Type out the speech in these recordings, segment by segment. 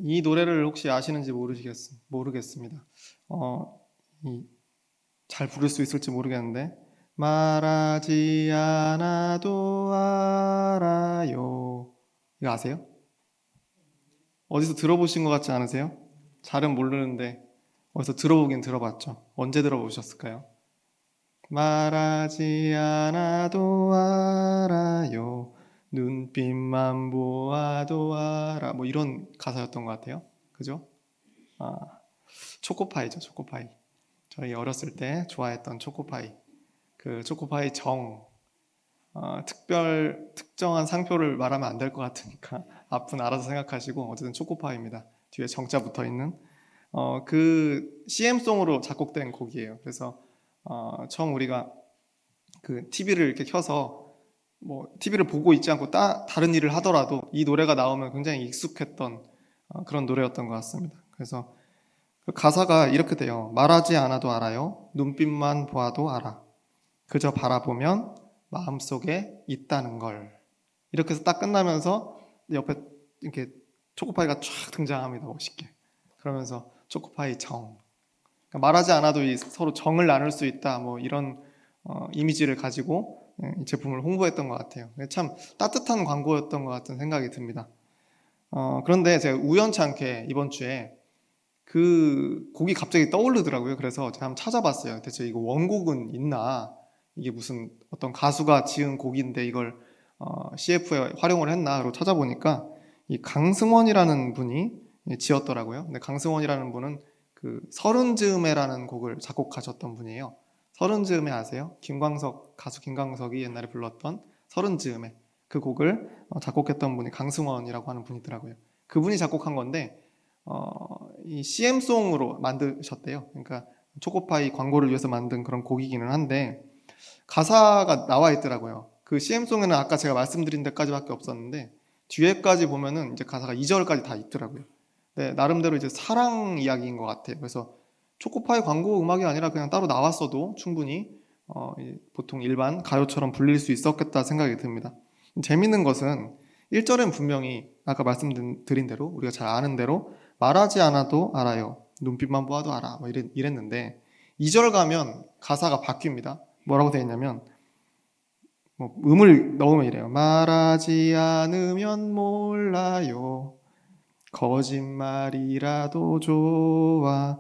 이 노래를 혹시 아시는지 모르겠습니다. 잘 부를 수 있을지 모르겠는데, 말하지 않아도 알아요. 이거 아세요? 어디서 들어보신 것 같지 않으세요? 잘은 모르는데 어디서 들어보긴 들어봤죠. 언제 들어보셨을까요? 말하지 않아도 알아요. 눈빛만 보아도 알아. 뭐 이런 가사였던 것 같아요. 그죠? 아, 초코파이죠, 초코파이. 저희 어렸을 때 좋아했던 초코파이. 그 초코파이 특정한 상표를 말하면 안 될 것 같으니까 앞은 알아서 생각하시고 어쨌든 초코파이입니다. 뒤에 정자 붙어 있는 그 CM송으로 작곡된 곡이에요. 그래서 처음 우리가 그 TV를 이렇게 켜서 뭐 TV를 보고 있지 않고 다른 일을 하더라도 이 노래가 나오면 굉장히 익숙했던 그런 노래였던 것 같습니다. 그래서 그 가사가 이렇게 돼요. 말하지 않아도 알아요. 눈빛만 보아도 알아. 그저 바라보면 마음속에 있다는 걸. 이렇게 해서 딱 끝나면서 옆에 이렇게 초코파이가 쫙 등장합니다. 멋있게. 그러면서 초코파이 정. 그러니까 말하지 않아도 서로 정을 나눌 수 있다. 뭐 이런 이미지를 가지고 이 제품을 홍보했던 것 같아요. 참 따뜻한 광고였던 것 같은 생각이 듭니다. 그런데 제가 우연찮게 이번 주에 그 곡이 갑자기 떠오르더라고요. 그래서 제가 한번 찾아봤어요. 대체 이거 원곡은 있나? 이게 무슨 어떤 가수가 지은 곡인데 이걸 CF에 활용을 했나? 로 찾아보니까 이 강승원이라는 분이 지었더라고요. 근데 강승원이라는 분은 그 서른 즈음에라는 곡을 작곡하셨던 분이에요. 서른 즈음에 아세요? 가수 김광석이 옛날에 불렀던 서른 즈음에 그 곡을 작곡했던 분이 강승원이라고 하는 분이더라고요. 그분이 작곡한 건데 이 CM송으로 만드셨대요. 그러니까 초코파이 광고를 위해서 만든 그런 곡이기는 한데 가사가 나와 있더라고요. 그 CM송에는 아까 제가 말씀드린 데까지밖에 없었는데 뒤에까지 보면은 이제 가사가 2절까지 다 있더라고요. 네, 나름대로 이제 사랑 이야기인 것 같아요. 그래서 초코파이 광고 음악이 아니라 그냥 따로 나왔어도 충분히 보통 일반 가요처럼 불릴 수 있었겠다 생각이 듭니다. 재밌는 것은 1절엔 분명히 아까 말씀드린 대로 우리가 잘 아는 대로 말하지 않아도 알아요. 눈빛만 보아도 알아. 뭐 이랬는데 2절 가면 가사가 바뀝니다. 뭐라고 되어 있냐면 뭐 음을 넣으면 이래요. 말하지 않으면 몰라요. 거짓말이라도 좋아.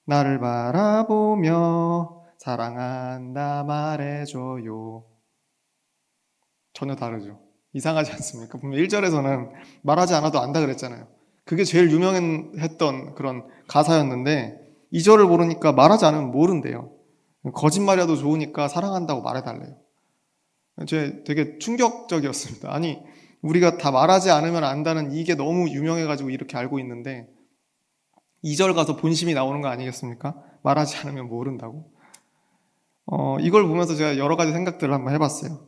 나를 바라보며 사랑한다 말해줘요. 전혀 다르죠. 이상하지 않습니까? 분명 1절에서는 말하지 않아도 안다 그랬잖아요. 그게 제일 유명했던 그런 가사였는데 2절을 모르니까 말하지 않으면 모른대요. 거짓말이라도 좋으니까 사랑한다고 말해달래요. 제 되게 충격적이었습니다. 아니 우리가 다 말하지 않으면 안다는 이게 너무 유명해가지고 이렇게 알고 있는데 2절 가서 본심이 나오는 거 아니겠습니까? 말하지 않으면 모른다고. 이걸 보면서 제가 여러 가지 생각들을 한번 해봤어요.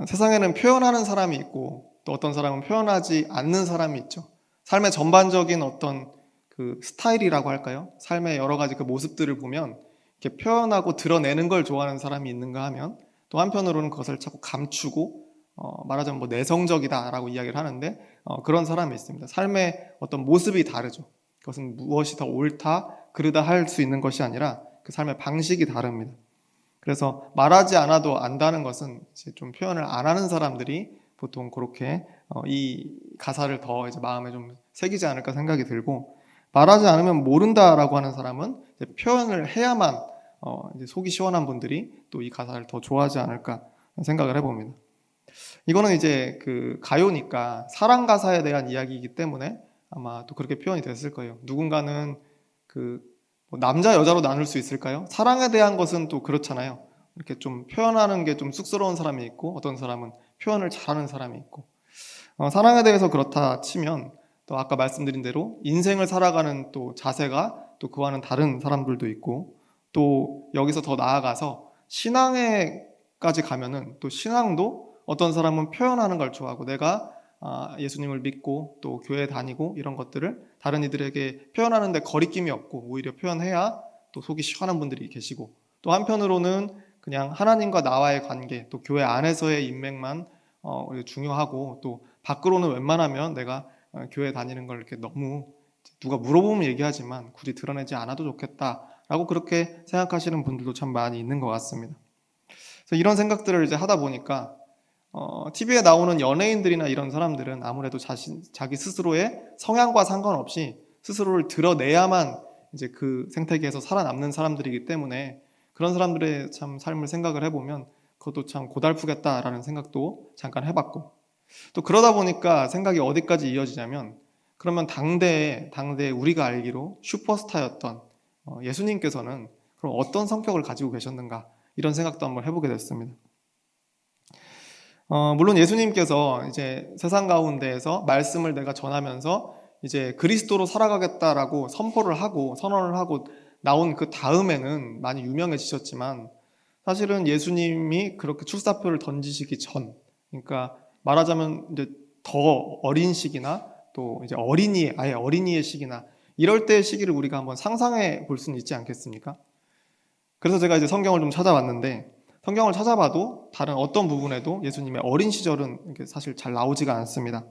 세상에는 표현하는 사람이 있고 또 어떤 사람은 표현하지 않는 사람이 있죠. 삶의 전반적인 어떤 그 스타일이라고 할까요? 삶의 여러 가지 그 모습들을 보면 이렇게 표현하고 드러내는 걸 좋아하는 사람이 있는가 하면 또 한편으로는 그것을 자꾸 감추고 말하자면 뭐 내성적이다라고 이야기를 하는데 그런 사람이 있습니다. 삶의 어떤 모습이 다르죠. 그것은 무엇이 더 옳다, 그르다 할 수 있는 것이 아니라 그 삶의 방식이 다릅니다. 그래서 말하지 않아도 안다는 것은 이제 좀 표현을 안 하는 사람들이 보통 그렇게 이 가사를 더 이제 마음에 좀 새기지 않을까 생각이 들고 말하지 않으면 모른다라고 하는 사람은 이제 표현을 해야만 이제 속이 시원한 분들이 또 이 가사를 더 좋아하지 않을까 생각을 해봅니다. 이거는 이제 그 가요니까 사랑 가사에 대한 이야기이기 때문에 아마 또 그렇게 표현이 됐을 거예요. 누군가는 그 뭐 남자 여자로 나눌 수 있을까요? 사랑에 대한 것은 또 그렇잖아요. 이렇게 좀 표현하는 게 좀 쑥스러운 사람이 있고 어떤 사람은 표현을 잘하는 사람이 있고 사랑에 대해서 그렇다 치면 또 아까 말씀드린 대로 인생을 살아가는 또 자세가 또 그와는 다른 사람들도 있고 또 여기서 더 나아가서 신앙에까지 가면은 또 신앙도 어떤 사람은 표현하는 걸 좋아하고 내가 예수님을 믿고 또 교회 다니고 이런 것들을 다른 이들에게 표현하는데 거리낌이 없고 오히려 표현해야 또 속이 시원한 분들이 계시고 또 한편으로는 그냥 하나님과 나와의 관계 또 교회 안에서의 인맥만 중요하고 또 밖으로는 웬만하면 내가 교회 다니는 걸 이렇게 너무 누가 물어보면 얘기하지만 굳이 드러내지 않아도 좋겠다라고 그렇게 생각하시는 분들도 참 많이 있는 것 같습니다. 그래서 이런 생각들을 이제 하다 보니까 TV에 나오는 연예인들이나 이런 사람들은 아무래도 자기 스스로의 성향과 상관없이 스스로를 드러내야만 이제 그 생태계에서 살아남는 사람들이기 때문에 그런 사람들의 참 삶을 생각을 해보면 그것도 참 고달프겠다라는 생각도 잠깐 해봤고, 또 그러다 보니까 생각이 어디까지 이어지냐면, 그러면 당대에 우리가 알기로 슈퍼스타였던 예수님께서는 그럼 어떤 성격을 가지고 계셨는가, 이런 생각도 한번 해보게 됐습니다. 물론 예수님께서 이제 세상 가운데에서 말씀을 내가 전하면서 이제 그리스도로 살아가겠다라고 선포를 하고 선언을 하고 나온 그 다음에는 많이 유명해지셨지만, 사실은 예수님이 그렇게 출사표를 던지시기 전, 그러니까 말하자면 이제 더 어린 시기나 또 이제 아예 어린이의 시기나 이럴 때의 시기를 우리가 한번 상상해 볼 수는 있지 않겠습니까? 그래서 제가 이제 성경을 좀 찾아봤는데, 성경을 찾아봐도 다른 어떤 부분에도 예수님의 어린 시절은 사실 잘 나오지가 않습니다.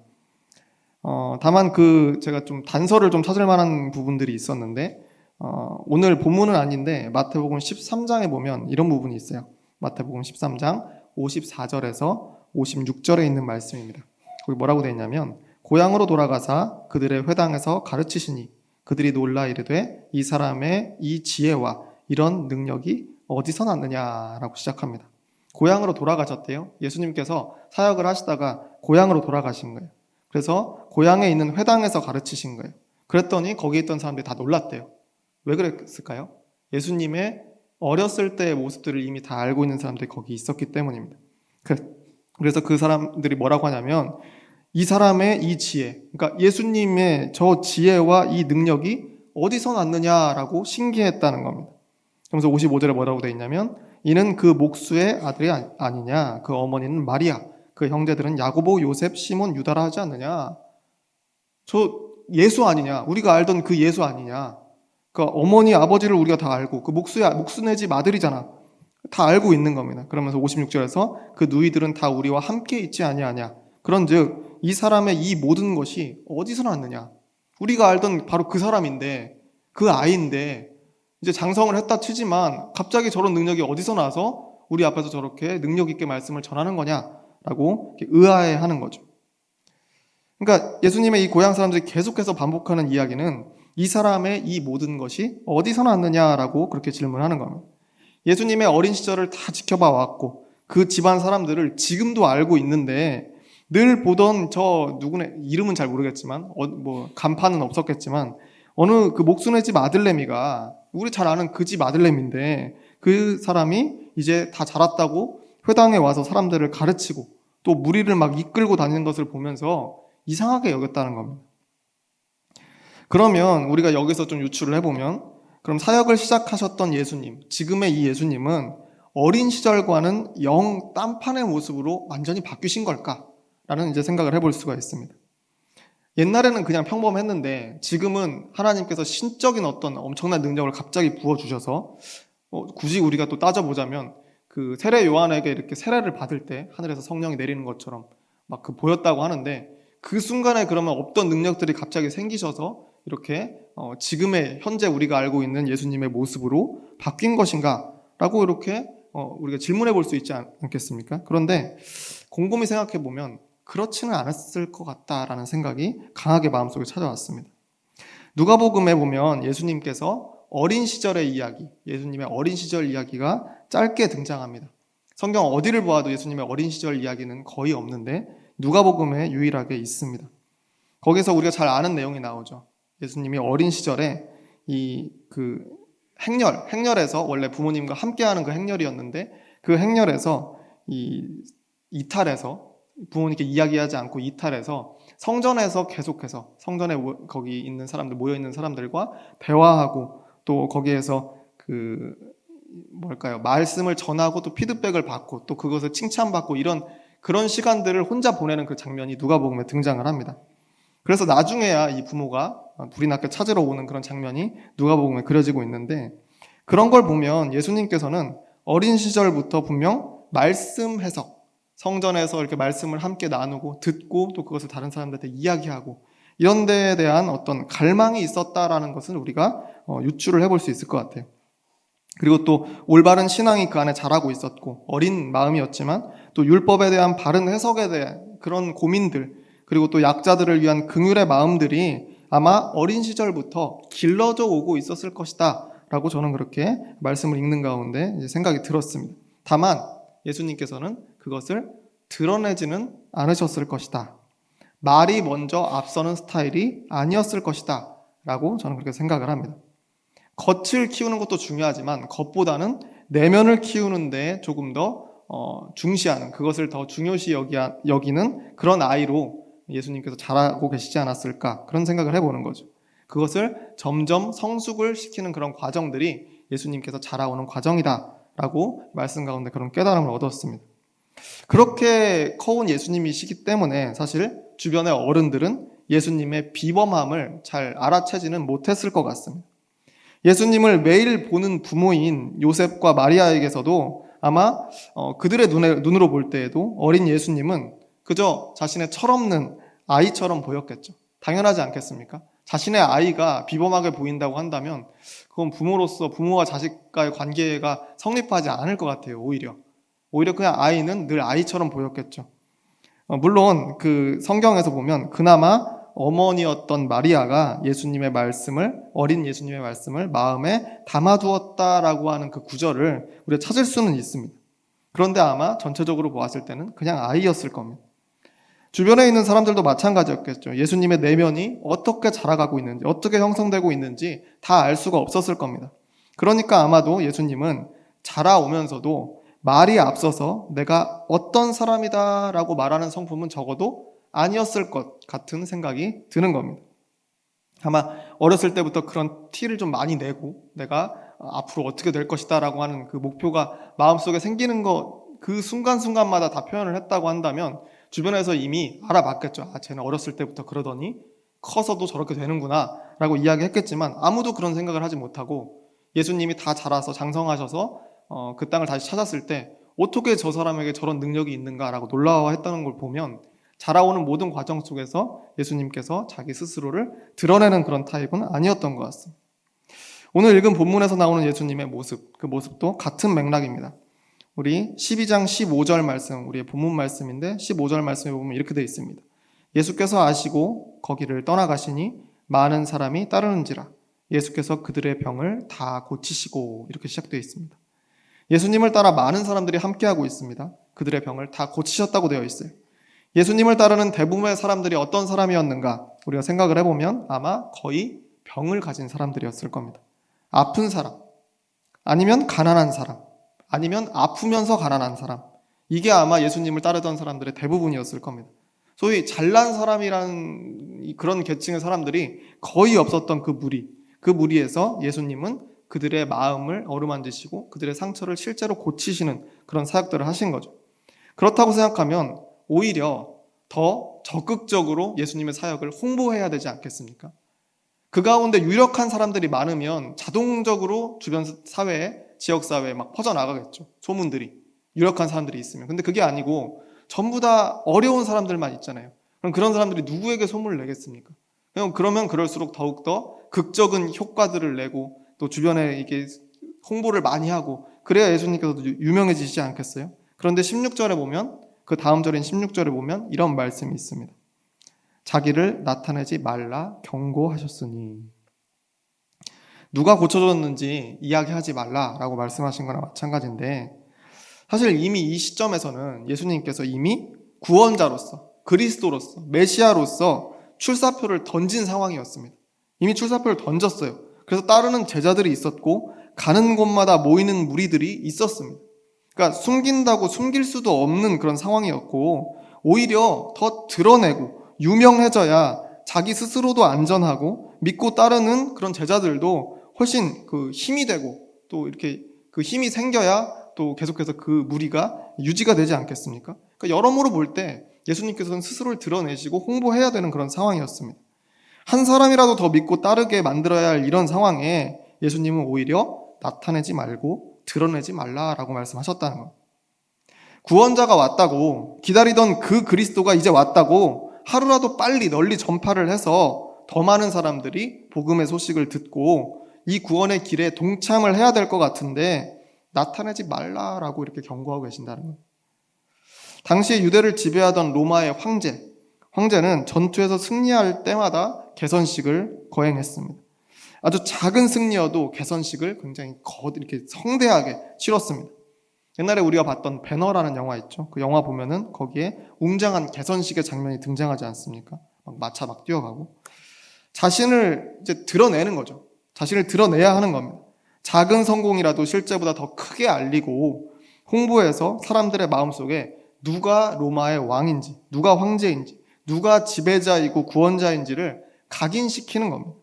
다만 제가 좀 단서를 좀 찾을 만한 부분들이 있었는데, 오늘 본문은 아닌데 마태복음 13장에 보면 이런 부분이 있어요. 마태복음 13장 54절에서 56절에 있는 말씀입니다. 거기 뭐라고 되어 있냐면, 고향으로 돌아가사 그들의 회당에서 가르치시니 그들이 놀라 이르되 이 사람의 이 지혜와 이런 능력이 어디서 났느냐라고 시작합니다. 고향으로 돌아가셨대요. 예수님께서 사역을 하시다가 고향으로 돌아가신 거예요. 그래서 고향에 있는 회당에서 가르치신 거예요. 그랬더니 거기 있던 사람들이 다 놀랐대요. 왜 그랬을까요? 예수님의 어렸을 때의 모습들을 이미 다 알고 있는 사람들이 거기 있었기 때문입니다. 그래서 그 사람들이 뭐라고 하냐면, 이 사람의 이 지혜, 그러니까 예수님의 저 지혜와 이 능력이 어디서 났느냐라고 신기했다는 겁니다. 그러면서 55절에 뭐라고 되어 있냐면, 이는 그 목수의 아들이 아니냐, 그 어머니는 마리아, 그 형제들은 야고보, 요셉, 시몬, 유다라 하지 않느냐. 저 예수 아니냐, 우리가 알던 그 예수 아니냐. 그 어머니 아버지를 우리가 다 알고 그 목수네 집 아들이잖아, 다 알고 있는 겁니다. 그러면서 56절에서 그 누이들은 다 우리와 함께 있지 아니하냐. 그런즉 이 사람의 이 모든 것이 어디서 났느냐. 우리가 알던 바로 그 사람인데, 그 아이인데 이제 장성을 했다 치지만 갑자기 저런 능력이 어디서 나서 우리 앞에서 저렇게 능력 있게 말씀을 전하는 거냐라고 의아해하는 거죠. 그러니까 예수님의 이 고향 사람들이 계속해서 반복하는 이야기는 이 사람의 이 모든 것이 어디서 났느냐라고 그렇게 질문하는 겁니다. 예수님의 어린 시절을 다 지켜봐 왔고 그 집안 사람들을 지금도 알고 있는데, 늘 보던 저 누구네, 이름은 잘 모르겠지만 뭐 간판은 없었겠지만 어느 그 목수네 집 아들내미가 우리 잘 아는 그 집 아들내미인데, 그 사람이 이제 다 자랐다고 회당에 와서 사람들을 가르치고 또 무리를 막 이끌고 다니는 것을 보면서 이상하게 여겼다는 겁니다. 그러면 우리가 여기서 좀 유추를 해보면, 그럼 사역을 시작하셨던 예수님, 지금의 이 예수님은 어린 시절과는 영 딴판의 모습으로 완전히 바뀌신 걸까라는 이제 생각을 해볼 수가 있습니다. 옛날에는 그냥 평범했는데 지금은 하나님께서 신적인 어떤 엄청난 능력을 갑자기 부어주셔서, 굳이 우리가 또 따져보자면 그 세례 요한에게 이렇게 세례를 받을 때 하늘에서 성령이 내리는 것처럼 막 보였다고 하는데, 그 순간에 그러면 없던 능력들이 갑자기 생기셔서 이렇게 지금의 현재 우리가 알고 있는 예수님의 모습으로 바뀐 것인가 라고 이렇게 우리가 질문해 볼 수 있지 않겠습니까? 그런데 곰곰이 생각해 보면 그렇지는 않았을 것 같다라는 생각이 강하게 마음속에 찾아왔습니다. 누가복음에 보면 예수님께서 어린 시절의 이야기, 예수님의 어린 시절 이야기가 짧게 등장합니다. 성경 어디를 보아도 예수님의 어린 시절 이야기는 거의 없는데 누가복음에 유일하게 있습니다. 거기서 우리가 잘 아는 내용이 나오죠. 예수님이 어린 시절에 그 행렬에서, 원래 부모님과 함께하는 그 행렬이었는데 그 행렬에서 이탈해서, 부모님께 이야기하지 않고 이탈해서 성전에서 계속해서 성전에 거기 있는 사람들, 모여 있는 사람들과 대화하고 또 거기에서 말씀을 전하고 또 피드백을 받고 또 그것을 칭찬받고 그런 시간들을 혼자 보내는 그 장면이 누가복음에 등장을 합니다. 그래서 나중에야 이 부모가 불이 나게 찾으러 오는 그런 장면이 누가복음에 그려지고 있는데, 그런 걸 보면 예수님께서는 어린 시절부터 분명 말씀 해석, 성전에서 이렇게 말씀을 함께 나누고 듣고 또 그것을 다른 사람들한테 이야기하고 이런 데에 대한 어떤 갈망이 있었다라는 것을 우리가 유추를 해볼 수 있을 것 같아요. 그리고 또 올바른 신앙이 그 안에 자라고 있었고, 어린 마음이었지만 또 율법에 대한 바른 해석에 대한 그런 고민들, 그리고 또 약자들을 위한 긍휼의 마음들이 아마 어린 시절부터 길러져 오고 있었을 것이다 라고 저는 그렇게 말씀을 읽는 가운데 이제 생각이 들었습니다. 다만 예수님께서는 그것을 드러내지는 않으셨을 것이다, 말이 먼저 앞서는 스타일이 아니었을 것이다 라고 저는 그렇게 생각을 합니다. 겉을 키우는 것도 중요하지만 겉보다는 내면을 키우는 데 조금 더 중시하는, 그것을 더 중요시 여기는 그런 아이로 예수님께서 자라고 계시지 않았을까, 그런 생각을 해보는 거죠. 그것을 점점 성숙을 시키는 그런 과정들이 예수님께서 자라오는 과정이다 라고 말씀 가운데 그런 깨달음을 얻었습니다. 그렇게 커온 예수님이시기 때문에 사실 주변의 어른들은 예수님의 비범함을 잘 알아채지는 못했을 것 같습니다. 예수님을 매일 보는 부모인 요셉과 마리아에게서도 아마 그들의 눈으로 볼 때에도 어린 예수님은 그저 자신의 철없는 아이처럼 보였겠죠. 당연하지 않겠습니까? 자신의 아이가 비범하게 보인다고 한다면 그건 부모와 자식과의 관계가 성립하지 않을 것 같아요. 오히려 그냥 아이는 늘 아이처럼 보였겠죠. 물론 그 성경에서 보면 그나마 어머니였던 마리아가 어린 예수님의 말씀을 마음에 담아두었다라고 하는 그 구절을 우리가 찾을 수는 있습니다. 그런데 아마 전체적으로 보았을 때는 그냥 아이였을 겁니다. 주변에 있는 사람들도 마찬가지였겠죠. 예수님의 내면이 어떻게 자라가고 있는지, 어떻게 형성되고 있는지 다 알 수가 없었을 겁니다. 그러니까 아마도 예수님은 자라오면서도 말이 앞서서 내가 어떤 사람이다라고 말하는 성품은 적어도 아니었을 것 같은 생각이 드는 겁니다. 아마 어렸을 때부터 그런 티를 좀 많이 내고 내가 앞으로 어떻게 될 것이다 라고 하는 그 목표가 마음속에 생기는 것, 그 순간순간마다 다 표현을 했다고 한다면 주변에서 이미 알아봤겠죠. 쟤는 어렸을 때부터 그러더니 커서도 저렇게 되는구나 라고 이야기했겠지만 아무도 그런 생각을 하지 못하고 예수님이 다 자라서 장성하셔서 그 땅을 다시 찾았을 때 어떻게 저 사람에게 저런 능력이 있는가라고 놀라워했다는 걸 보면 자라오는 모든 과정 속에서 예수님께서 자기 스스로를 드러내는 그런 타입은 아니었던 것 같습니다. 오늘 읽은 본문에서 나오는 예수님의 모습, 그 모습도 같은 맥락입니다. 우리 12장 15절 말씀, 우리의 본문 말씀인데 15절 말씀에 보면 이렇게 되어 있습니다. 예수께서 아시고 거기를 떠나가시니 많은 사람이 따르는지라 예수께서 그들의 병을 다 고치시고, 이렇게 시작되어 있습니다. 예수님을 따라 많은 사람들이 함께하고 있습니다. 그들의 병을 다 고치셨다고 되어 있어요. 예수님을 따르는 대부분의 사람들이 어떤 사람이었는가 우리가 생각을 해보면 아마 거의 병을 가진 사람들이었을 겁니다. 아픈 사람, 아니면 가난한 사람, 아니면 아프면서 가난한 사람, 이게 아마 예수님을 따르던 사람들의 대부분이었을 겁니다. 소위 잘난 사람이라는 그런 계층의 사람들이 거의 없었던 그 무리에서 예수님은 그들의 마음을 어루만지시고 그들의 상처를 실제로 고치시는 그런 사역들을 하신 거죠. 그렇다고 생각하면 오히려 더 적극적으로 예수님의 사역을 홍보해야 되지 않겠습니까? 그 가운데 유력한 사람들이 많으면 자동적으로 주변 사회에, 지역사회에 막 퍼져나가겠죠. 소문들이. 유력한 사람들이 있으면. 근데 그게 아니고 전부 다 어려운 사람들만 있잖아요. 그럼 그런 사람들이 누구에게 소문을 내겠습니까? 그러면 그럴수록 더욱더 극적인 효과들을 내고 또 주변에 이게 홍보를 많이 하고 그래야 예수님께서도 유명해지시지 않겠어요? 그런데 16절에 보면, 그 다음 절인 16절에 보면 이런 말씀이 있습니다. 자기를 나타내지 말라 경고하셨으니. 누가 고쳐줬는지 이야기하지 말라라고 말씀하신 거나 마찬가지인데, 사실 이미 이 시점에서는 예수님께서 이미 구원자로서, 그리스도로서, 메시아로서 출사표를 던진 상황이었습니다. 이미 출사표를 던졌어요. 그래서 따르는 제자들이 있었고 가는 곳마다 모이는 무리들이 있었습니다. 그러니까 숨긴다고 숨길 수도 없는 그런 상황이었고, 오히려 더 드러내고 유명해져야 자기 스스로도 안전하고 믿고 따르는 그런 제자들도 훨씬 그 힘이 되고 또 이렇게 그 힘이 생겨야 또 계속해서 그 무리가 유지가 되지 않겠습니까? 그러니까 여러모로 볼 때 예수님께서는 스스로를 드러내시고 홍보해야 되는 그런 상황이었습니다. 한 사람이라도 더 믿고 따르게 만들어야 할 이런 상황에 예수님은 오히려 나타내지 말고 드러내지 말라라고 말씀하셨다는 거예요. 구원자가 왔다고, 기다리던 그 그리스도가 이제 왔다고 하루라도 빨리 널리 전파를 해서 더 많은 사람들이 복음의 소식을 듣고 이 구원의 길에 동참을 해야 될 것 같은데 나타내지 말라라고 이렇게 경고하고 계신다는 거예요. 당시에 유대를 지배하던 로마의 황제는 전투에서 승리할 때마다 개선식을 거행했습니다. 아주 작은 승리여도 개선식을 굉장히 이렇게 성대하게 치렀습니다. 옛날에 우리가 봤던 배너라는 영화 있죠. 그 영화 보면은 거기에 웅장한 개선식의 장면이 등장하지 않습니까? 막 마차 막 뛰어가고. 자신을 이제 드러내는 거죠. 자신을 드러내야 하는 겁니다. 작은 성공이라도 실제보다 더 크게 알리고 홍보해서 사람들의 마음속에 누가 로마의 왕인지, 누가 황제인지, 누가 지배자이고 구원자인지를 각인시키는 겁니다.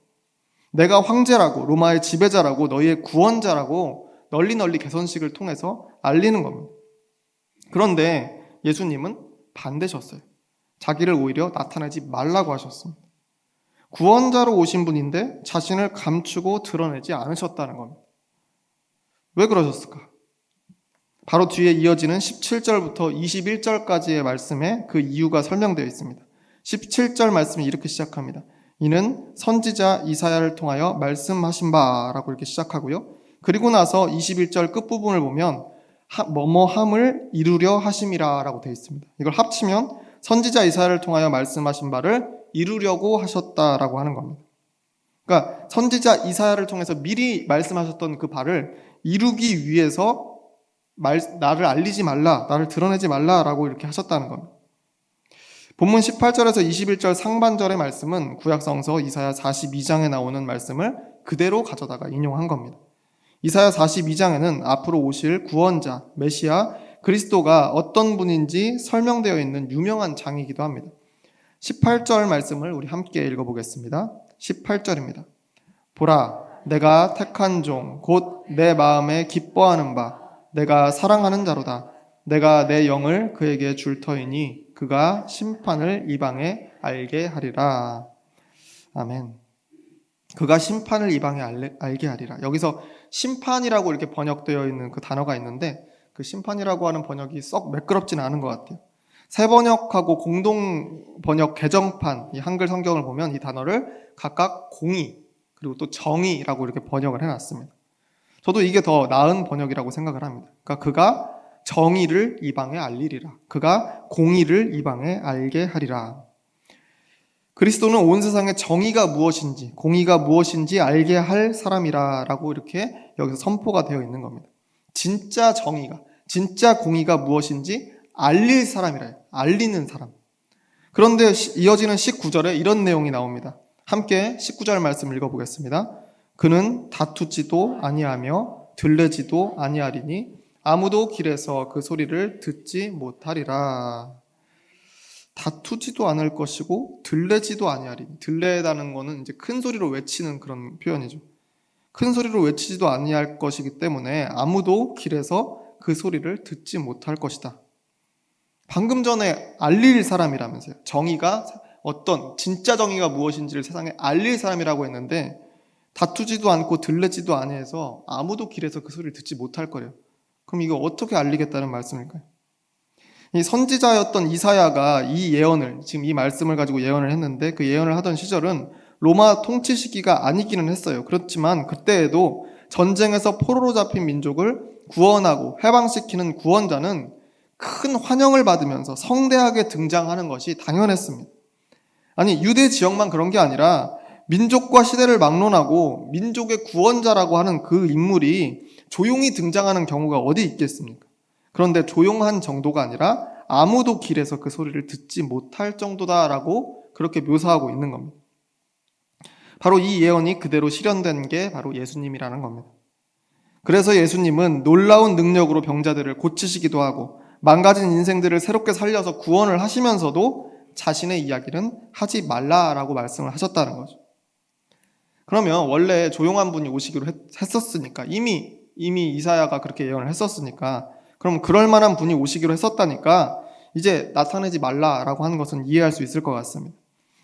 내가 황제라고, 로마의 지배자라고, 너희의 구원자라고 널리 개선식을 통해서 알리는 겁니다. 그런데 예수님은 반대셨어요. 자기를 오히려 나타내지 말라고 하셨습니다. 구원자로 오신 분인데 자신을 감추고 드러내지 않으셨다는 겁니다. 왜 그러셨을까? 바로 뒤에 이어지는 17절부터 21절까지의 말씀에 그 이유가 설명되어 있습니다. 17절 말씀이 이렇게 시작합니다. 이는 선지자 이사야를 통하여 말씀하신 바라고 이렇게 시작하고요. 그리고 나서 21절 끝부분을 보면 뭐뭐함을 이루려 하심이라 라고 되어 있습니다. 이걸 합치면 선지자 이사야를 통하여 말씀하신 바를 이루려고 하셨다라고 하는 겁니다. 그러니까 선지자 이사야를 통해서 미리 말씀하셨던 그 바를 이루기 위해서 나를 알리지 말라, 나를 드러내지 말라라고 이렇게 하셨다는 겁니다. 본문 18절에서 21절 상반절의 말씀은 구약성서 이사야 42장에 나오는 말씀을 그대로 가져다가 인용한 겁니다. 이사야 42장에는 앞으로 오실 구원자, 메시아, 그리스도가 어떤 분인지 설명되어 있는 유명한 장이기도 합니다. 18절 말씀을 우리 함께 읽어보겠습니다. 18절입니다. 보라, 내가 택한 종, 곧 내 마음에 기뻐하는 바, 내가 사랑하는 자로다. 내가 내 영을 그에게 줄 터이니 그가 심판을 이방에 알게 하리라. 아멘. 그가 심판을 이방에 알게 하리라. 여기서 심판이라고 이렇게 번역되어 있는 그 단어가 있는데 그 심판이라고 하는 번역이 썩 매끄럽지는 않은 것 같아요. 새 번역하고 공동 번역 개정판 이 한글 성경을 보면 이 단어를 각각 공의 그리고 또 정의라고 이렇게 번역을 해놨습니다. 저도 이게 더 나은 번역이라고 생각을 합니다. 그러니까 그가 정의를 이방에 알리리라. 그가 공의를 이방에 알게 하리라. 그리스도는 온 세상의 정의가 무엇인지, 공의가 무엇인지 알게 할 사람이라고 이렇게 여기서 선포가 되어 있는 겁니다. 진짜 정의가, 진짜 공의가 무엇인지 알릴 사람이래요. 알리는 사람. 그런데 이어지는 19절에 이런 내용이 나옵니다. 함께 19절 말씀 읽어보겠습니다. 그는 다투지도 아니하며 들레지도 아니하리니 아무도 길에서 그 소리를 듣지 못하리라. 다투지도 않을 것이고 들레지도 아니하리니. 들레다는 거는 이제 큰 소리로 외치는 그런 표현이죠. 큰 소리로 외치지도 아니할 것이기 때문에 아무도 길에서 그 소리를 듣지 못할 것이다. 방금 전에 알릴 사람이라면서요. 정의가 어떤 진짜 정의가 무엇인지를 세상에 알릴 사람이라고 했는데 다투지도 않고 들레지도 아니해서 아무도 길에서 그 소리를 듣지 못할 거래요. 그럼 이거 어떻게 알리겠다는 말씀일까요? 이 선지자였던 이사야가 이 예언을, 지금 이 말씀을 가지고 예언을 했는데 그 예언을 하던 시절은 로마 통치 시기가 아니기는 했어요. 그렇지만 그때에도 전쟁에서 포로로 잡힌 민족을 구원하고 해방시키는 구원자는 큰 환영을 받으면서 성대하게 등장하는 것이 당연했습니다. 아니, 유대 지역만 그런 게 아니라 민족과 시대를 막론하고 민족의 구원자라고 하는 그 인물이 조용히 등장하는 경우가 어디 있겠습니까? 그런데 조용한 정도가 아니라 아무도 길에서 그 소리를 듣지 못할 정도다라고 그렇게 묘사하고 있는 겁니다. 바로 이 예언이 그대로 실현된 게 바로 예수님이라는 겁니다. 그래서 예수님은 놀라운 능력으로 병자들을 고치시기도 하고 망가진 인생들을 새롭게 살려서 구원을 하시면서도 자신의 이야기는 하지 말라라고 말씀을 하셨다는 거죠. 그러면 원래 조용한 분이 오시기로 했었으니까 이미 이사야가 그렇게 예언을 했었으니까 그럼 그럴 만한 분이 오시기로 했었다니까 이제 나타내지 말라라고 하는 것은 이해할 수 있을 것 같습니다.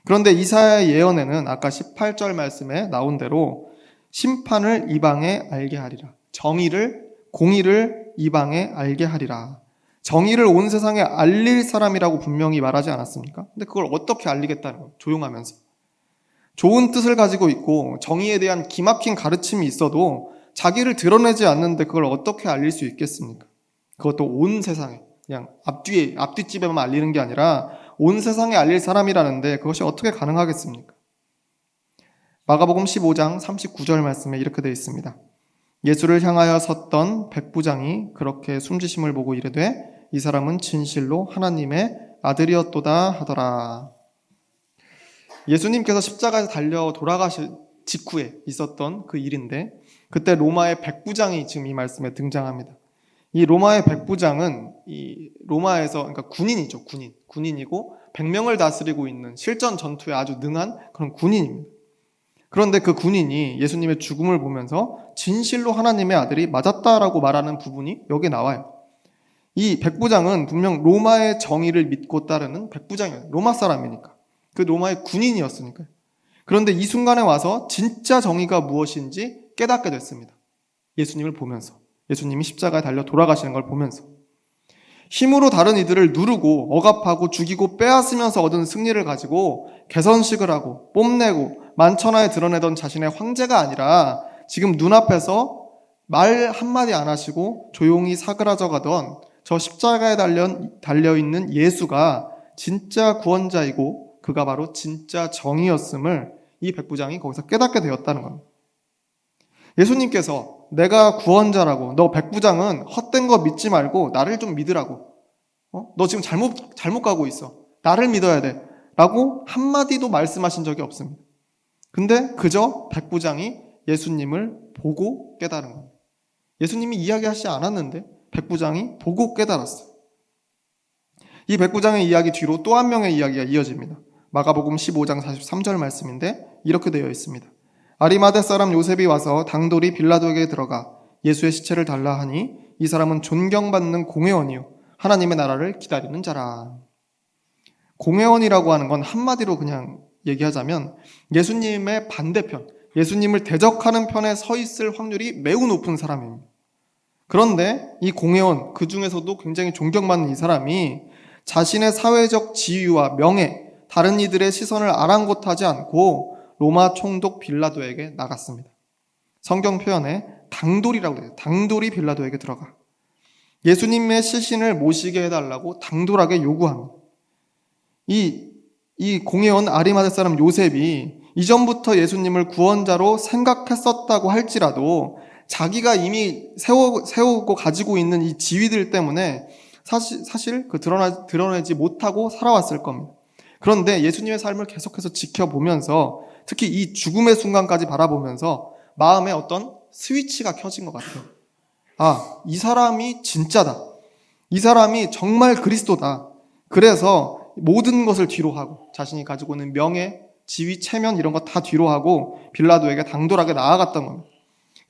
그런데 이사야의 예언에는 아까 18절 말씀에 나온 대로 심판을 이방에 알게 하리라. 정의를, 공의를 이방에 알게 하리라. 정의를 온 세상에 알릴 사람이라고 분명히 말하지 않았습니까? 근데 그걸 어떻게 알리겠다는 거예요? 조용하면서. 좋은 뜻을 가지고 있고 정의에 대한 기막힌 가르침이 있어도 자기를 드러내지 않는데 그걸 어떻게 알릴 수 있겠습니까? 그것도 온 세상에, 그냥 앞뒷집에만 알리는 게 아니라 온 세상에 알릴 사람이라는데 그것이 어떻게 가능하겠습니까? 마가복음 15장 39절 말씀에 이렇게 되어 있습니다. 예수를 향하여 섰던 백부장이 그렇게 숨지심을 보고 이르되 이 사람은 진실로 하나님의 아들이었도다 하더라. 예수님께서 십자가에서 달려 돌아가실 직후에 있었던 그 일인데 그때 로마의 백부장이 지금 이 말씀에 등장합니다. 이 로마의 백부장은 이 로마에서, 그러니까 군인이죠. 군인이고 100명을 다스리고 있는 실전 전투에 아주 능한 그런 군인입니다. 그런데 그 군인이 예수님의 죽음을 보면서 진실로 하나님의 아들이 맞았다라고 말하는 부분이 여기에 나와요. 이 백부장은 분명 로마의 정의를 믿고 따르는 백부장이에요. 로마 사람이니까. 그 로마의 군인이었으니까요. 그런데 이 순간에 와서 진짜 정의가 무엇인지 깨닫게 됐습니다. 예수님을 보면서. 예수님이 십자가에 달려 돌아가시는 걸 보면서. 힘으로 다른 이들을 누르고 억압하고 죽이고 빼앗으면서 얻은 승리를 가지고 개선식을 하고 뽐내고 만천하에 드러내던 자신의 황제가 아니라 지금 눈앞에서 말 한마디 안 하시고 조용히 사그라져 가던 저 십자가에 달려있는 예수가 진짜 구원자이고 그가 바로 진짜 정의였음을 이 백부장이 거기서 깨닫게 되었다는 겁니다. 예수님께서 내가 구원자라고, 너 백부장은 헛된 거 믿지 말고 나를 좀 믿으라고, 너 지금 잘못 가고 있어, 나를 믿어야 돼 라고 한마디도 말씀하신 적이 없습니다. 근데 그저 백부장이 예수님을 보고 깨달은 겁니다. 예수님이 이야기하시지 않았는데 백부장이 보고 깨달았어요. 이 백부장의 이야기 뒤로 또 한 명의 이야기가 이어집니다. 마가복음 15장 43절 말씀인데 이렇게 되어 있습니다. 아리마대 사람 요셉이 와서 당돌이 빌라도에게 들어가 예수의 시체를 달라 하니 이 사람은 존경받는 공회원이요 하나님의 나라를 기다리는 자라. 공회원이라고 하는 건 한마디로 그냥 얘기하자면 예수님의 반대편, 예수님을 대적하는 편에 서 있을 확률이 매우 높은 사람입니다. 그런데 이 공회원, 그 중에서도 굉장히 존경받는 이 사람이 자신의 사회적 지위와 명예, 다른 이들의 시선을 아랑곳하지 않고 로마 총독 빌라도에게 나갔습니다. 성경 표현에 당돌이라고 해요. 당돌이 빌라도에게 들어가 예수님의 시신을 모시게 해달라고 당돌하게 요구합니다. 이 공회원 아리마대 사람 요셉이 이전부터 예수님을 구원자로 생각했었다고 할지라도 자기가 이미 세우고 가지고 있는 이 지위들 때문에 사실 드러내지 못하고 살아왔을 겁니다. 그런데 예수님의 삶을 계속해서 지켜보면서 특히 이 죽음의 순간까지 바라보면서 마음에 어떤 스위치가 켜진 것 같아요. 아, 이 사람이 진짜다. 이 사람이 정말 그리스도다. 그래서 모든 것을 뒤로 하고 자신이 가지고 있는 명예, 지위, 체면 이런 거 다 뒤로 하고 빌라도에게 당돌하게 나아갔던 겁니다.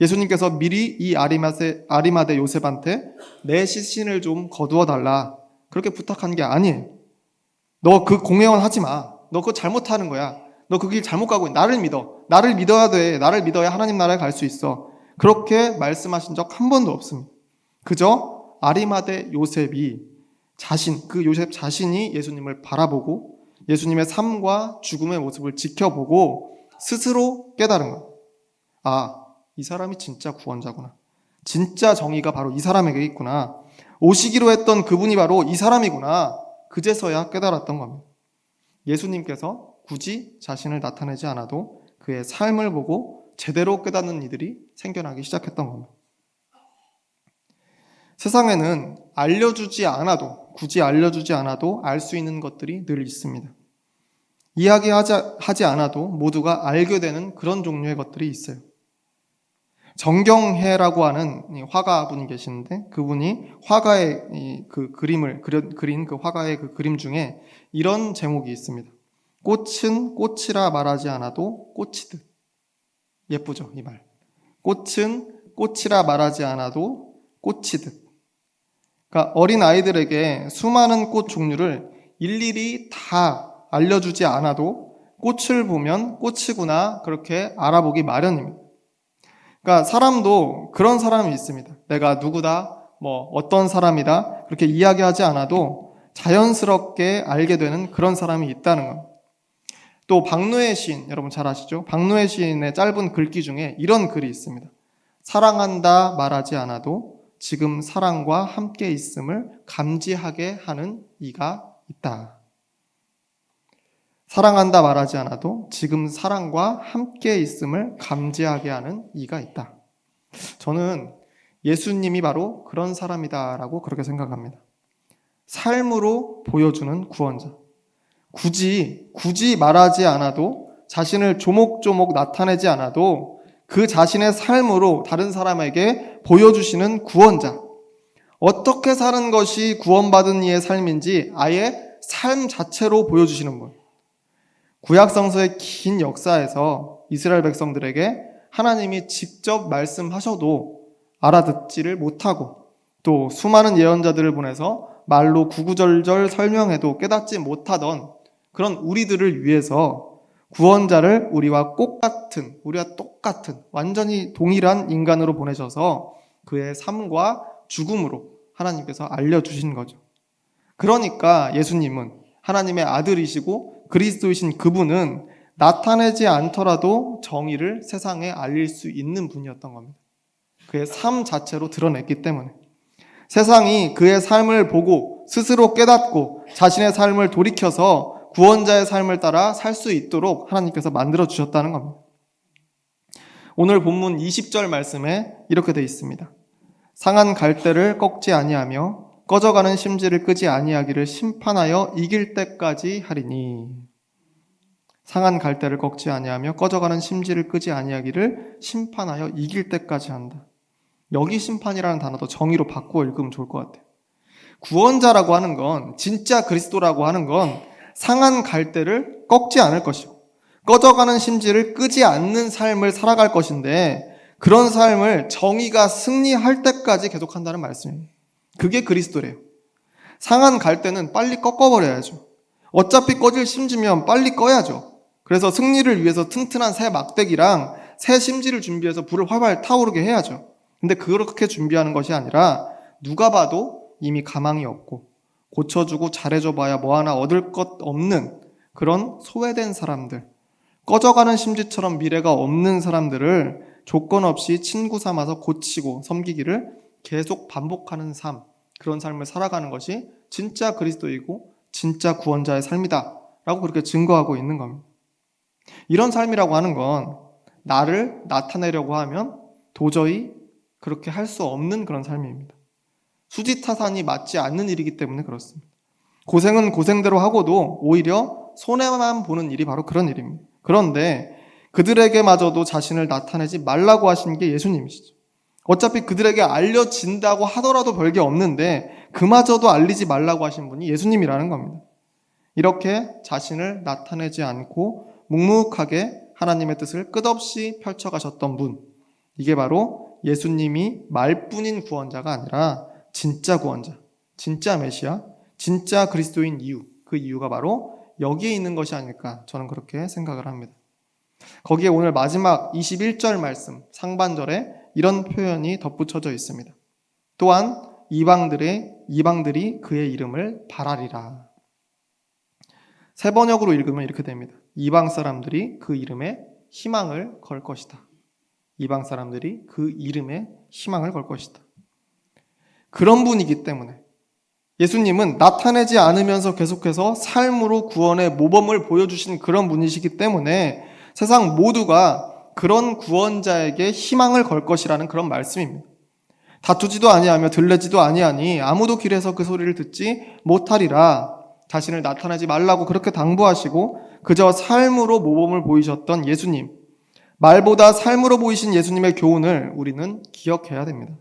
예수님께서 미리 이 아리마대 요셉한테 내 시신을 좀 거두어 달라 그렇게 부탁한 게 아니에요. 너 그 공회원 하지 마. 너 그거 잘못하는 거야. 너 그 길 잘못 가고 있어. 나를 믿어. 나를 믿어야 돼. 나를 믿어야 하나님 나라에 갈 수 있어. 그렇게 말씀하신 적 한 번도 없습니다. 그저 아리마대 요셉이 그 요셉 자신이 예수님을 바라보고 예수님의 삶과 죽음의 모습을 지켜보고 스스로 깨달은 거예요. 아, 이 사람이 진짜 구원자구나. 진짜 정의가 바로 이 사람에게 있구나. 오시기로 했던 그분이 바로 이 사람이구나. 그제서야 깨달았던 겁니다. 예수님께서 굳이 자신을 나타내지 않아도 그의 삶을 보고 제대로 깨닫는 이들이 생겨나기 시작했던 겁니다. 세상에는 굳이 알려주지 않아도 알 수 있는 것들이 늘 있습니다. 이야기하지 않아도 모두가 알게 되는 그런 종류의 것들이 있어요. 정경해라고 하는 화가분이 계시는데 그분이 화가의 그 그림을 그린 그 화가의 그 그림 중에 이런 제목이 있습니다. 꽃은 꽃이라 말하지 않아도 꽃이듯. 예쁘죠, 이 말. 꽃은 꽃이라 말하지 않아도 꽃이듯. 그러니까 어린 아이들에게 수많은 꽃 종류를 일일이 다 알려주지 않아도 꽃을 보면 꽃이구나 그렇게 알아보기 마련입니다. 그러니까 사람도 그런 사람이 있습니다. 내가 누구다, 어떤 사람이다 그렇게 이야기하지 않아도 자연스럽게 알게 되는 그런 사람이 있다는 겁니다. 또 박노해 시인, 여러분 잘 아시죠? 박노해 시인의 짧은 글귀 중에 이런 글이 있습니다. 사랑한다 말하지 않아도 지금 사랑과 함께 있음을 감지하게 하는 이가 있다. 사랑한다 말하지 않아도 지금 사랑과 함께 있음을 감지하게 하는 이가 있다. 저는 예수님이 바로 그런 사람이다라고 그렇게 생각합니다. 삶으로 보여주는 구원자. 굳이 말하지 않아도, 자신을 조목조목 나타내지 않아도 그 자신의 삶으로 다른 사람에게 보여주시는 구원자. 어떻게 사는 것이 구원받은 이의 삶인지 아예 삶 자체로 보여주시는 분. 구약 성서의 긴 역사에서 이스라엘 백성들에게 하나님이 직접 말씀하셔도 알아듣지를 못하고, 또 수많은 예언자들을 보내서 말로 구구절절 설명해도 깨닫지 못하던 그런 우리들을 위해서 구원자를 우리와 똑같은 완전히 동일한 인간으로 보내셔서 그의 삶과 죽음으로 하나님께서 알려주신 거죠. 그러니까 예수님은 하나님의 아들이시고 그리스도이신 그분은 나타내지 않더라도 정의를 세상에 알릴 수 있는 분이었던 겁니다. 그의 삶 자체로 드러냈기 때문에. 세상이 그의 삶을 보고 스스로 깨닫고 자신의 삶을 돌이켜서 구원자의 삶을 따라 살 수 있도록 하나님께서 만들어 주셨다는 겁니다. 오늘 본문 20절 말씀에 이렇게 되어 있습니다. 상한 갈대를 꺾지 아니하며 꺼져가는 심지를 끄지 아니하기를 심판하여 이길 때까지 하리니. 상한 갈대를 꺾지 아니하며 꺼져가는 심지를 끄지 아니하기를 심판하여 이길 때까지 한다. 여기 심판이라는 단어도 정의로 바꾸어 읽으면 좋을 것 같아요. 구원자라고 하는 건, 진짜 그리스도라고 하는 건 상한 갈대를 꺾지 않을 것이고 꺼져가는 심지를 끄지 않는 삶을 살아갈 것인데, 그런 삶을 정의가 승리할 때까지 계속한다는 말씀입니다. 그게 그리스도래요. 상한 갈대는 빨리 꺾어버려야죠. 어차피 꺼질 심지면 빨리 꺼야죠. 그래서 승리를 위해서 튼튼한 새 막대기랑 새 심지를 준비해서 불을 활활 타오르게 해야죠. 근데 그렇게 준비하는 것이 아니라 누가 봐도 이미 가망이 없고 고쳐주고 잘해줘봐야 뭐 하나 얻을 것 없는 그런 소외된 사람들, 꺼져가는 심지처럼 미래가 없는 사람들을 조건 없이 친구 삼아서 고치고 섬기기를 계속 반복하는 삶, 그런 삶을 살아가는 것이 진짜 그리스도이고 진짜 구원자의 삶이다 라고 그렇게 증거하고 있는 겁니다. 이런 삶이라고 하는 건 나를 나타내려고 하면 도저히 그렇게 할 수 없는 그런 삶입니다. 수지타산이 맞지 않는 일이기 때문에 그렇습니다. 고생은 고생대로 하고도 오히려 손해만 보는 일이 바로 그런 일입니다. 그런데 그들에게마저도 자신을 나타내지 말라고 하신 게 예수님이시죠. 어차피 그들에게 알려진다고 하더라도 별게 없는데 그마저도 알리지 말라고 하신 분이 예수님이라는 겁니다. 이렇게 자신을 나타내지 않고 묵묵하게 하나님의 뜻을 끝없이 펼쳐가셨던 분, 이게 바로 예수님이 말뿐인 구원자가 아니라 진짜 구원자, 진짜 메시아, 진짜 그리스도인 이유, 그 이유가 바로 여기에 있는 것이 아닐까, 저는 그렇게 생각을 합니다. 거기에 오늘 마지막 21절 말씀 상반절에 이런 표현이 덧붙여져 있습니다. 또한 이방들이 그의 이름을 바라리라. 세 번역으로 읽으면 이렇게 됩니다. 이방 사람들이 그 이름에 희망을 걸 것이다. 이방 사람들이 그 이름에 희망을 걸 것이다. 그런 분이기 때문에 예수님은 나타내지 않으면서 계속해서 삶으로 구원의 모범을 보여주신 그런 분이시기 때문에 세상 모두가 그런 구원자에게 희망을 걸 것이라는 그런 말씀입니다. 다투지도 아니하며 들레지도 아니하니 아무도 길에서 그 소리를 듣지 못하리라. 자신을 나타내지 말라고 그렇게 당부하시고 그저 삶으로 모범을 보이셨던 예수님, 말보다 삶으로 보이신 예수님의 교훈을 우리는 기억해야 됩니다.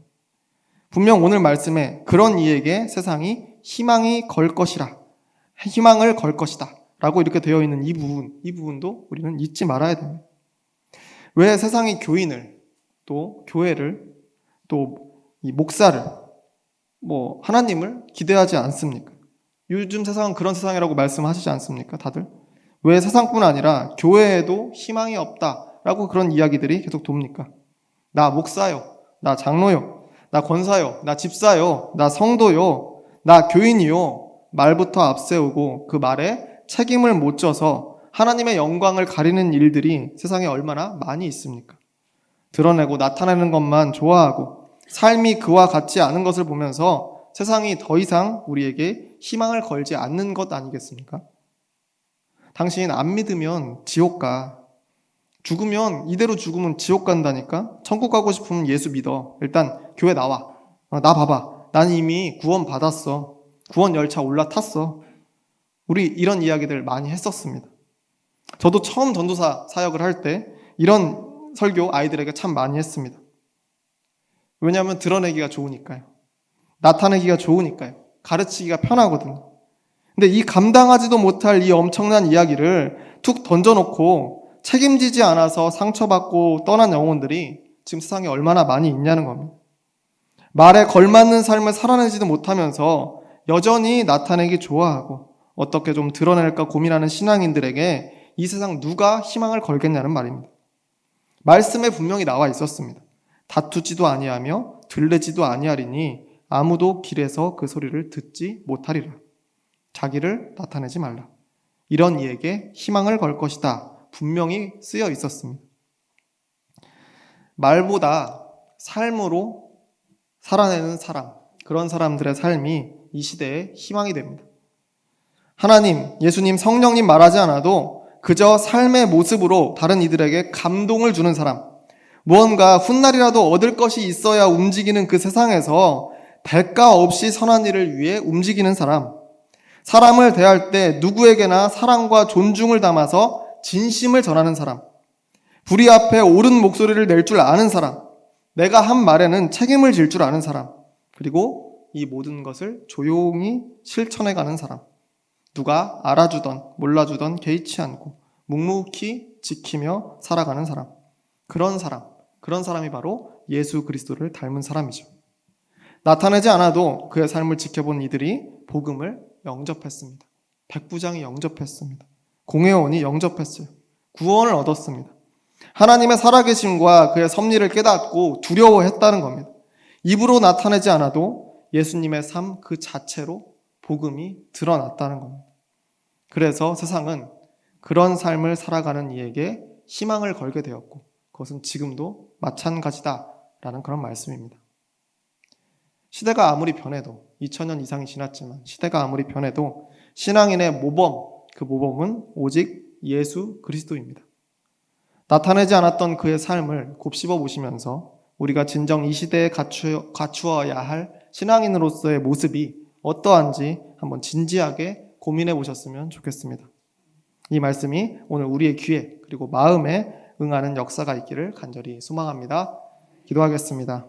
분명 오늘 말씀에 그런 이에게 세상이 희망을 걸 것이다 라고 이렇게 되어 있는 이 부분도 우리는 잊지 말아야 됩니다. 왜 세상이 교인을, 또 교회를, 또 이 목사를, 하나님을 기대하지 않습니까? 요즘 세상은 그런 세상이라고 말씀하시지 않습니까? 다들? 왜 세상뿐 아니라 교회에도 희망이 없다라고 그런 이야기들이 계속 돕니까? 나 목사요, 나 장로요, 나 권사요, 나 집사요, 나 성도요, 나 교인이요 말부터 앞세우고 그 말에 책임을 못 져서 하나님의 영광을 가리는 일들이 세상에 얼마나 많이 있습니까? 드러내고 나타내는 것만 좋아하고 삶이 그와 같지 않은 것을 보면서 세상이 더 이상 우리에게 희망을 걸지 않는 것 아니겠습니까? 당신 안 믿으면 지옥 가. 죽으면 이대로 죽으면 지옥 간다니까? 천국 가고 싶으면 예수 믿어. 일단 교회 나와. 나 봐봐. 난 이미 구원 받았어. 구원 열차 올라탔어. 우리 이런 이야기들 많이 했었습니다. 저도 처음 전도사 사역을 할 때 이런 설교 아이들에게 참 많이 했습니다. 왜냐하면 드러내기가 좋으니까요. 나타내기가 좋으니까요. 가르치기가 편하거든요. 근데 이 감당하지도 못할 이 엄청난 이야기를 툭 던져놓고 책임지지 않아서 상처받고 떠난 영혼들이 지금 세상에 얼마나 많이 있냐는 겁니다. 말에 걸맞는 삶을 살아내지도 못하면서 여전히 나타내기 좋아하고 어떻게 좀 드러낼까 고민하는 신앙인들에게 이 세상 누가 희망을 걸겠냐는 말입니다. 말씀에 분명히 나와 있었습니다. 다투지도 아니하며 들레지도 아니하리니 아무도 길에서 그 소리를 듣지 못하리라. 자기를 나타내지 말라. 이런 이에게 희망을 걸 것이다. 분명히 쓰여 있었습니다. 말보다 삶으로 살아내는 사람, 그런 사람들의 삶이 이 시대의 희망이 됩니다. 하나님, 예수님, 성령님 말하지 않아도 그저 삶의 모습으로 다른 이들에게 감동을 주는 사람, 무언가 훗날이라도 얻을 것이 있어야 움직이는 그 세상에서 대가 없이 선한 일을 위해 움직이는 사람, 사람을 대할 때 누구에게나 사랑과 존중을 담아서 진심을 전하는 사람, 불의 앞에 옳은 목소리를 낼 줄 아는 사람, 내가 한 말에는 책임을 질 줄 아는 사람, 그리고 이 모든 것을 조용히 실천해가는 사람, 누가 알아주던 몰라주던 개의치 않고 묵묵히 지키며 살아가는 사람, 그런 사람이 바로 예수 그리스도를 닮은 사람이죠. 나타내지 않아도 그의 삶을 지켜본 이들이 복음을 영접했습니다. 백부장이 영접했습니다. 공회원이 영접했어요. 구원을 얻었습니다. 하나님의 살아계심과 그의 섭리를 깨닫고 두려워했다는 겁니다. 입으로 나타내지 않아도 예수님의 삶 그 자체로 복음이 드러났다는 겁니다. 그래서 세상은 그런 삶을 살아가는 이에게 희망을 걸게 되었고 그것은 지금도 마찬가지다라는 그런 말씀입니다. 시대가 아무리 변해도 2000년 이상이 지났지만 시대가 아무리 변해도 신앙인의 모범, 그 모범은 오직 예수 그리스도입니다. 나타내지 않았던 그의 삶을 곱씹어 보시면서 우리가 진정 이 시대에 갖추어야 할 신앙인으로서의 모습이 어떠한지 한번 진지하게 고민해 보셨으면 좋겠습니다. 이 말씀이 오늘 우리의 귀에 그리고 마음에 응하는 역사가 있기를 간절히 소망합니다. 기도하겠습니다.